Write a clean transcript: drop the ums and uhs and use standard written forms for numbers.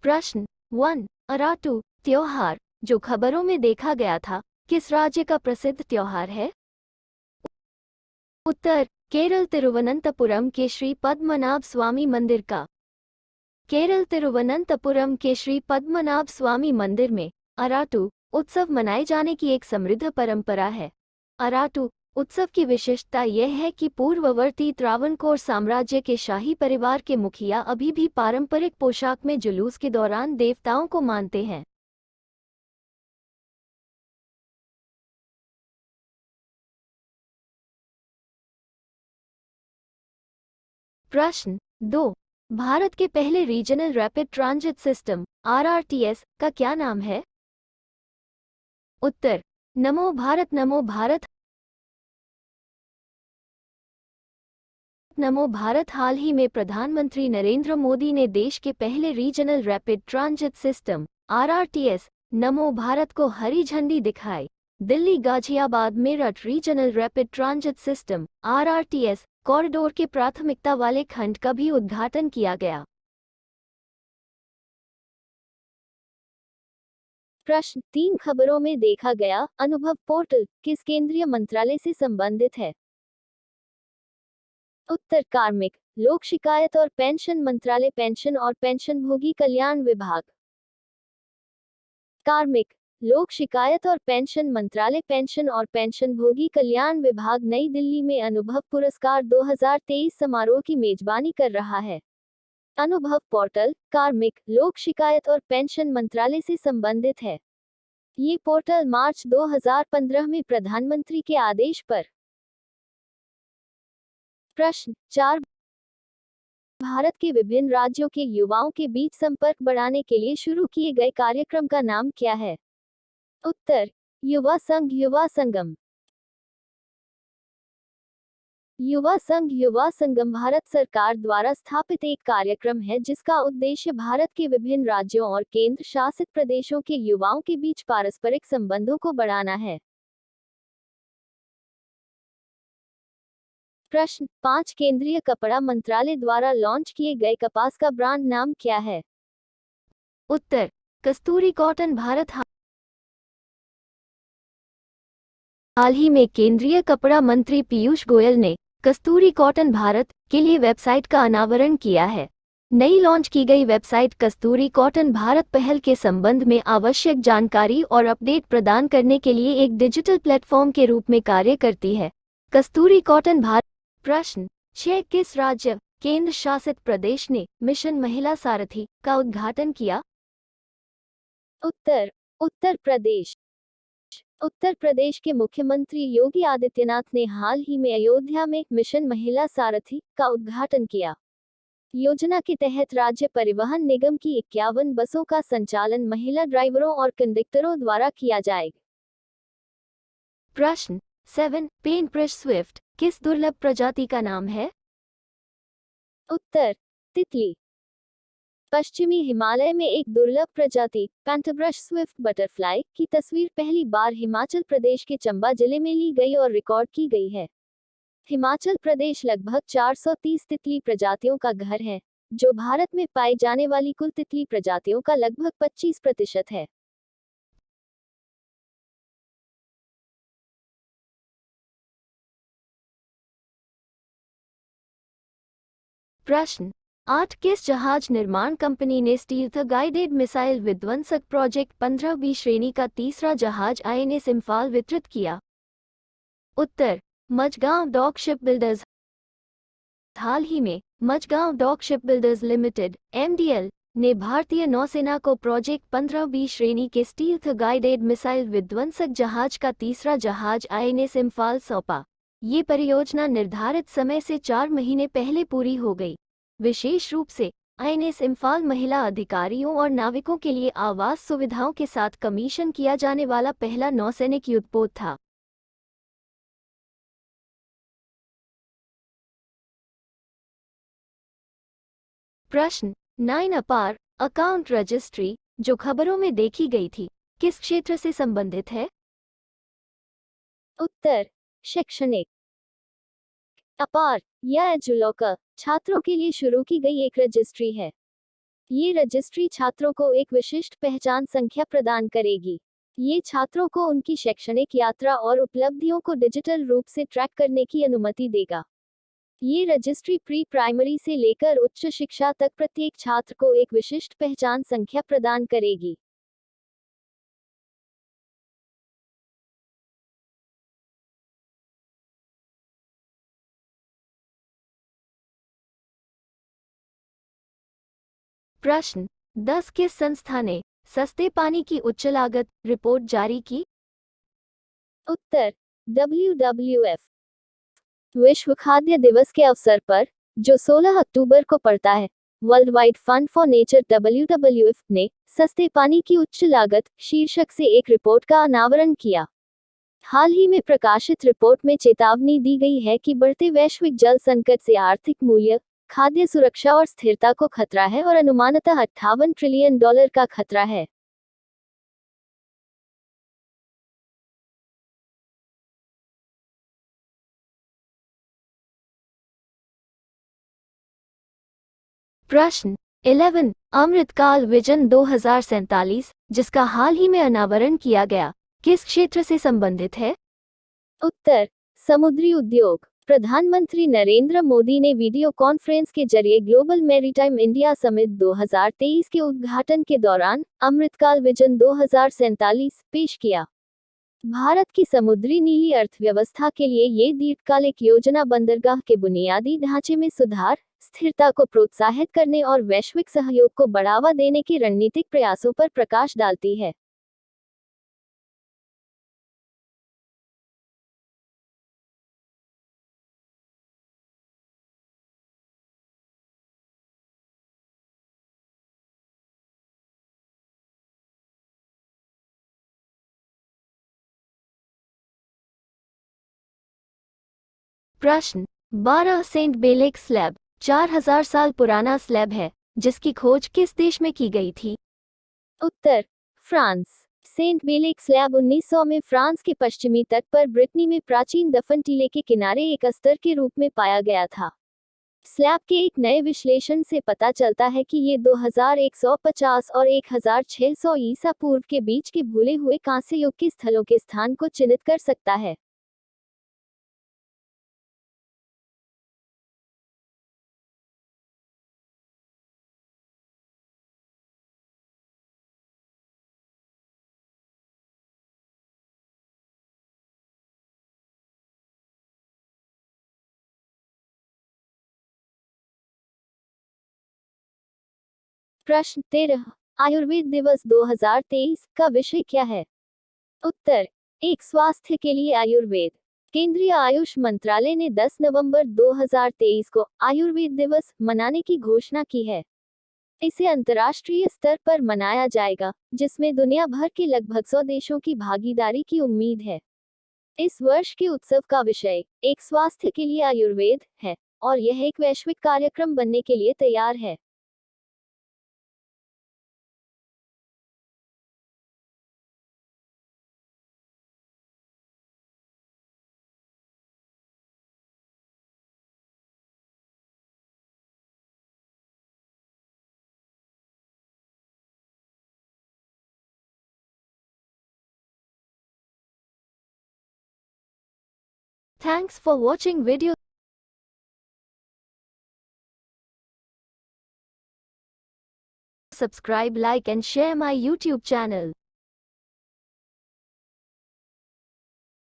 प्रश्न 1। अराटू त्योहार जो खबरों में देखा गया था, किस राज्य का प्रसिद्ध त्योहार है? उत्तर केरल तिरुवनंतपुरम के श्री पद्मनाभ स्वामी मंदिर का। केरल तिरुवनंतपुरम के श्री पद्मनाभ स्वामी मंदिर में अराटू उत्सव मनाए जाने की एक समृद्ध परंपरा है। अराटू उत्सव की विशिष्टता यह है कि पूर्ववर्ती त्रावणकोर साम्राज्य के शाही परिवार के मुखिया अभी भी पारंपरिक पोशाक में जुलूस के दौरान देवताओं को मानते हैं। प्रश्न 2। भारत के पहले regional rapid transit system (RRTS) का क्या नाम है? उत्तर नमो भारत। नमो भारत नमो भारत। हाल ही में प्रधानमंत्री नरेंद्र मोदी ने देश के पहले regional rapid transit system (RRTS) नमो भारत को हरी झंडी दिखाई। Delhi Ghaziabad Meerut regional rapid transit system (RRTS) corridor के प्राथमिकता वाले खंड का भी उद्घाटन किया गया। प्रश्न 3। खबरों में देखा गया अनुभव पोर्टल किस केंद्रीय मंत्रालय से संबंधित है? उत्तर कार्मिक, लोक शिकायत और पेंशन मंत्रालय, पेंशन और पेंशनभोगी कल्याण विभाग। कार्मिक, लोक शिकायत और पेंशन मंत्रालय, पेंशन और पेंशनभोगी कल्याण विभाग नई दिल्ली में अनुभव पुरस्कार 2023 समारोह की मेजबानी कर रहा है। अनुभव पोर्टल कार्मिक, लोक शिकायत और पेंशन मंत्रालय से संबंधित है। ये पोर्टल मार्च 2015 में प्रधानमंत्री के आदेश पर। प्रश्न 4। भारत के विभिन्न राज्यों के युवाओं के बीच संपर्क बढ़ाने के लिए शुरू किए गए कार्यक्रम का नाम क्या है? उत्तर युवा संघ, युवा संगम। युवा संघ, युवा संगम भारत सरकार द्वारा स्थापित एक कार्यक्रम है जिसका उद्देश्य भारत के विभिन्न राज्यों और केंद्र शासित प्रदेशों के युवाओं के बीच पारस्परिक संबंधों को बढ़ाना है। प्रश्न 5। केंद्रीय कपड़ा मंत्रालय द्वारा लॉन्च किए गए कपास का ब्रांड नाम क्या है? उत्तर कस्तूरी कॉटन भारत। हाल ही में केंद्रीय कपड़ा मंत्री पीयूष गोयल ने कस्तूरी कॉटन भारत के लिए वेबसाइट का अनावरण किया है। नई लॉन्च की गई वेबसाइट कस्तूरी कॉटन भारत पहल के संबंध में आवश्यक जानकारी और अपडेट प्रदान करने के लिए एक डिजिटल प्लेटफॉर्म के रूप में कार्य करती है। कस्तूरी कॉटन भारत। प्रश्न 6। किस राज्य केंद्र शासित प्रदेश ने मिशन महिला सारथी का उद्घाटन किया? उत्तर उत्तर प्रदेश। उत्तर प्रदेश के मुख्यमंत्री योगी आदित्यनाथ ने हाल ही में अयोध्या में मिशन महिला सारथी का उद्घाटन किया। योजना के तहत राज्य परिवहन निगम की 51 बसों का संचालन महिला ड्राइवरों और कंडक्टरों द्वारा किया जाएगा। प्रश्न 7। पेंट ब्रश स्विफ्ट किस दुर्लभ प्रजाति का नाम है? उत्तर तितली। पश्चिमी हिमालय में एक दुर्लभ प्रजाति पेंटब्रश स्विफ्ट बटरफ्लाई की तस्वीर पहली बार हिमाचल प्रदेश के चंबा जिले में ली गई और रिकॉर्ड की गई है। हिमाचल प्रदेश लगभग 430 तितली प्रजातियों का घर है, जो भारत में पाई जाने वाली कुल तितली प्रजातियों का लगभग 25% है। प्रश्न 8। किस जहाज निर्माण कंपनी ने स्टील्थ गाइडेड मिसाइल विध्वंसक प्रोजेक्ट 15B श्रेणी का तीसरा जहाज INS इम्फाल वितरित किया? उत्तर मझगांव डॉक शिपबिल्डर्स। हाल ही में Mazagon dock shipbuilders limited MDL ने भारतीय नौसेना को प्रोजेक्ट 15B श्रेणी के स्टील्थ गाइडेड मिसाइल विध्वंसक जहाज का तीसरा जहाज INS इम्फाल सौंपा। ये परियोजना निर्धारित समय से 4 महीने पहले पूरी हो गई। विशेष रूप से INS इम्फाल महिला अधिकारियों और नाविकों के लिए आवास सुविधाओं के साथ कमीशन किया जाने वाला पहला नौसैनिक युद्धपोत था। प्रश्न 9। अपार अकाउंट रजिस्ट्री जो खबरों में देखी गई थी, किस क्षेत्र से संबंधित है? उत्तर शैक्षणिक। अपार या एजुलॉकर छात्रों के लिए शुरू की गई एक रजिस्ट्री है। ये रजिस्ट्री छात्रों को एक विशिष्ट पहचान संख्या प्रदान करेगी। ये छात्रों को उनकी शैक्षणिक यात्रा और उपलब्धियों को डिजिटल रूप से ट्रैक करने की अनुमति देगा। ये रजिस्ट्री प्री प्राइमरी से लेकर उच्च शिक्षा तक प्रत्येक छात्र को एक विशिष्ट पहचान संख्या प्रदान करेगी। प्रश्न 10 किस संस्था ने सस्ते पानी की उच्च लागत रिपोर्ट जारी की? उत्तर WWF। विश्व खाद्य दिवस के अवसर पर, जो 16 अक्टूबर को पड़ता है, world wide fund for nature WWF ने सस्ते पानी की उच्च लागत शीर्षक से एक रिपोर्ट का अनावरण किया। हाल ही में प्रकाशित रिपोर्ट में चेतावनी दी गई है कि बढ़ते वैश्विक जल संकट से आर्थिक मूल्य, खाद्य सुरक्षा और स्थिरता को खतरा है और अनुमानतः $58 ट्रिलियन का खतरा है। प्रश्न 11 अमृतकाल विजन 2047, जिसका हाल ही में अनावरण किया गया, किस क्षेत्र से संबंधित है? उत्तर समुद्री उद्योग। प्रधानमंत्री नरेंद्र मोदी ने वीडियो कॉन्फ्रेंस के जरिए ग्लोबल मैरीटाइम इंडिया समिट 2023 के उद्घाटन के दौरान अमृतकाल विजन 2047 पेश किया। भारत की समुद्री नीली अर्थव्यवस्था के लिए ये दीर्घकालिक योजना बंदरगाह के बुनियादी ढांचे में सुधार, स्थिरता को प्रोत्साहित करने और वैश्विक सहयोग को बढ़ावा देने के रणनीतिक प्रयासों पर प्रकाश डालती है। प्रश्न 12 सेंट बेलेक स्लैब 4000 साल पुराना स्लैब है, जिसकी खोज किस देश में की गई थी? उत्तर फ्रांस। सेंट बेलेक स्लैब 1900 में फ्रांस के पश्चिमी तट पर ब्रिटनी में प्राचीन दफन टीले के किनारे एक अस्तर के रूप में पाया गया था। स्लैब के एक नए विश्लेषण से पता चलता है कि ये 2150 और 1600 ईसा पूर्व के बीच के भूले हुए कांस्य युग के स्थलों के स्थान को चिन्हित कर सकता है। प्रश्न 13 आयुर्वेद दिवस 2023 का विषय क्या है? उत्तर एक स्वास्थ्य के लिए आयुर्वेद। केंद्रीय आयुष मंत्रालय ने 10 नवंबर 2023 को आयुर्वेद दिवस मनाने की घोषणा की है। इसे अंतर्राष्ट्रीय स्तर पर मनाया जाएगा, जिसमें दुनिया भर के लगभग 100 देशों की भागीदारी की उम्मीद है। इस वर्ष के उत्सव का विषय एक स्वास्थ्य के लिए आयुर्वेद है, और यह एक वैश्विक कार्यक्रम बनने के लिए तैयार है। Thanks for watching video. Subscribe, like and share my YouTube channel.